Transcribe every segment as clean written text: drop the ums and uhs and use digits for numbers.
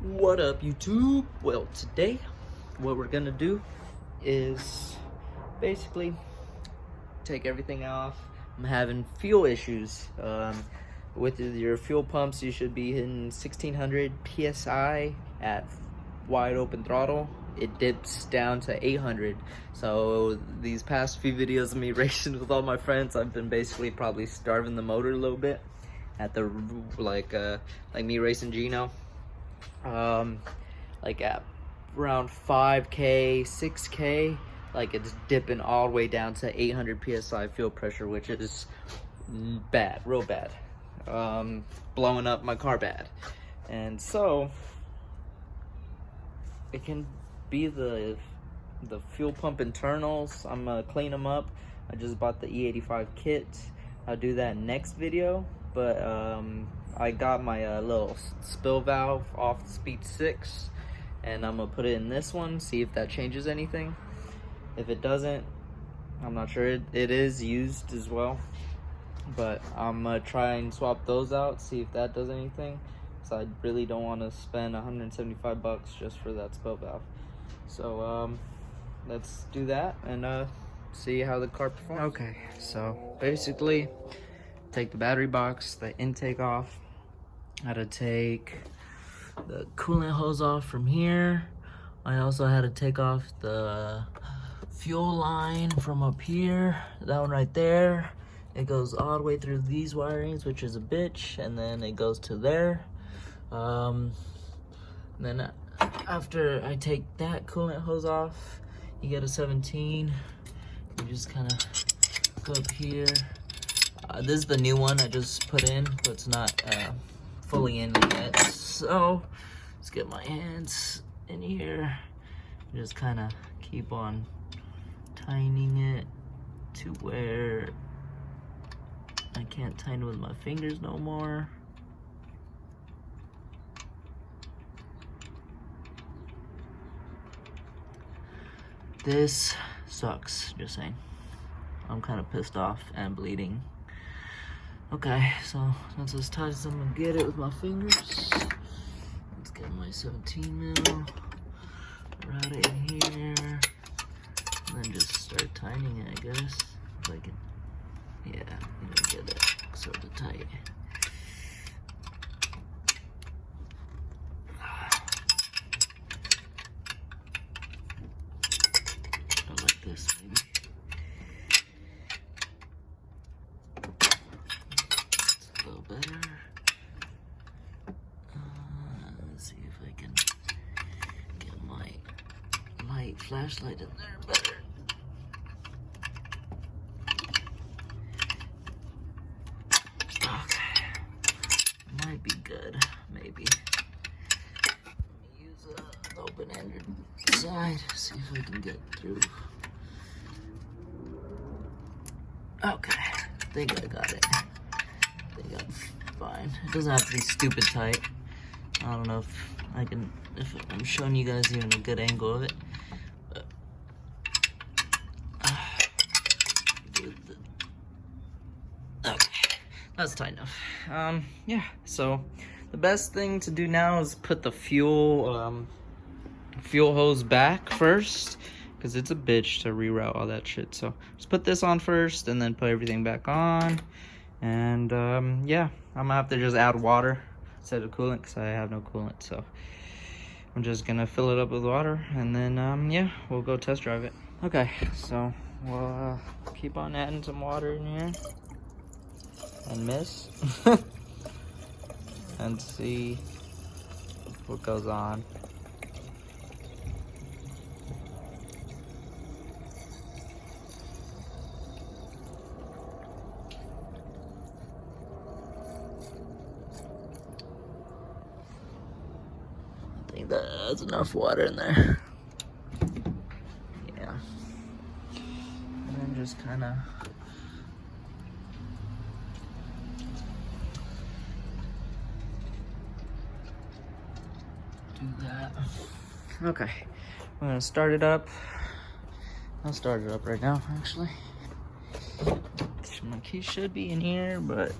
What up, YouTube? Well, today what we're gonna do is basically take everything off. I'm having fuel issues. With your fuel pumps, you should be hitting 1600 psi at wide open throttle. It dips down to 800. So these past few videos of me racing with all my friends, I've been basically probably starving the motor a little bit at the like me racing Gino. Like at around 5k 6k, like it's dipping all the way down to 800 psi fuel pressure, which is bad, real bad. Blowing up my car bad. And so it can be the fuel pump internals. I'm gonna clean them up. I just bought the E85 kit. I'll do that next video, but I got my little spill valve off the Speed 6, and I'm gonna put it in this one, see if that changes anything. If it doesn't, I'm not sure. It is used as well, but I'm gonna try and swap those out, see if that does anything. So I really don't want to spend 175 bucks just for that spill valve. So let's do that and see how the car performs. Okay, so basically take the battery box, the intake off. I had to take the coolant hose off from here. I also had to take off the fuel line from up here, that one right there. It goes all the way through these wirings, which is a bitch, and then it goes to there. Then after I take that coolant hose off, you get a 17. You just kind of go up here. This is the new one I just put in, but it's not fully in yet. So let's get my hands in here. Just kind of keep on tightening it to where I can't tighten with my fingers no more. This sucks, just saying. I'm kind of pissed off and bleeding. Okay, so that's as tight as I'm gonna get it with my fingers. Let's get my 17 mil, route it in here, and then just start tightening it, I guess. If I can, yeah, I'm gonna get it sort of tight. I like this, maybe. Better. Let's see if I can get my light flashlight in there better. Okay, might be good, maybe. Let me use an open-ended side, see if I can get through. Okay, I think I got it. Fine. It doesn't have to be stupid tight. I don't know if I'm showing you guys even a good angle of it. But, okay, that's tight enough. Yeah. So the best thing to do now is put the fuel hose back first, because it's a bitch to reroute all that shit. So just put this on first, and then put everything back on. And yeah, I'm gonna have to just add water instead of coolant, because I have no coolant. So I'm just gonna fill it up with water, and then yeah, we'll go test drive it. Okay, so we'll keep on adding some water in here and miss and see what goes on. I think that's enough water in there. Yeah. And then just kind of do that. Okay. I'm gonna start it up. I'll start it up right now, actually. My key should be in here, but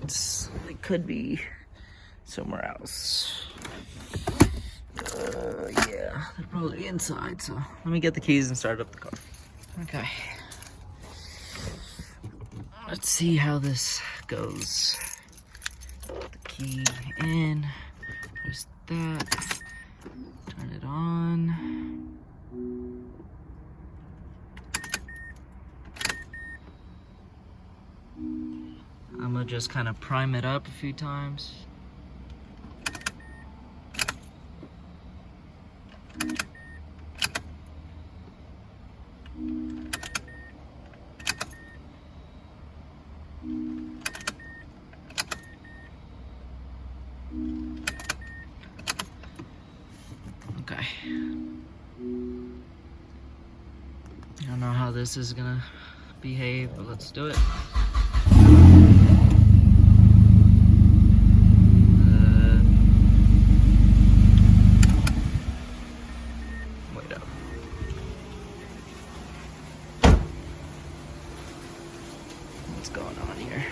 it could be somewhere else. They're probably inside, so let me get the keys and start up the car. Okay. Let's see how this goes. Put the key in. There's that. Turn it on. I'm gonna just kind of prime it up a few times. Okay. I don't know how this is gonna behave, but let's do it. Wait up. What's going on here?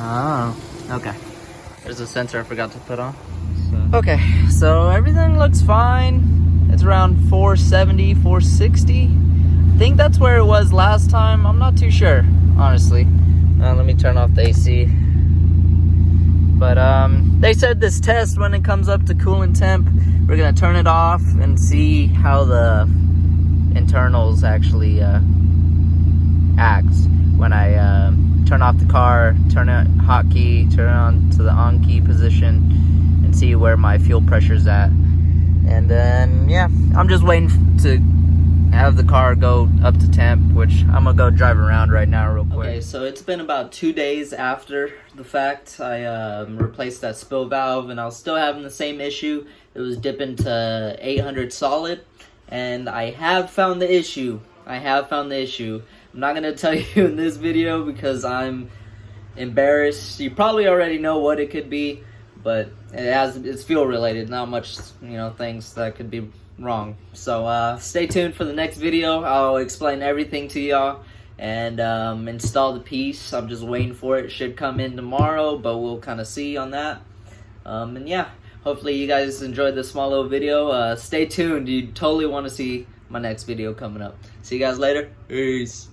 Oh, okay. There's a sensor I forgot to put on. So. Okay, so everything looks fine. It's around 470, 460. I think that's where it was last time. I'm not too sure, honestly. Let me turn off the AC. But they said this test, when it comes up to coolant temp, we're gonna turn it off and see how the internals actually act when I turn off the car, turn it hotkey, turn it on to the on key position, and see where my fuel pressure's at. And then, yeah, I'm just waiting to have the car go up to temp, which I'm gonna go drive around right now real quick. Okay, so it's been about 2 days after the fact. I replaced that spill valve, and I was still having the same issue. It was dipping to 800 solid, and I have found the issue. I'm not gonna tell you in this video because embarrassed. You probably already know what it could be, but it's fuel related, not much, things that could be wrong. So stay tuned for the next video. I'll explain everything to y'all and install the piece. I'm just waiting for it. It should come in tomorrow, but we'll kind of see on that. And yeah, hopefully you guys enjoyed this small little video. Stay tuned. You totally want to see my next video coming up. See you guys later. Peace.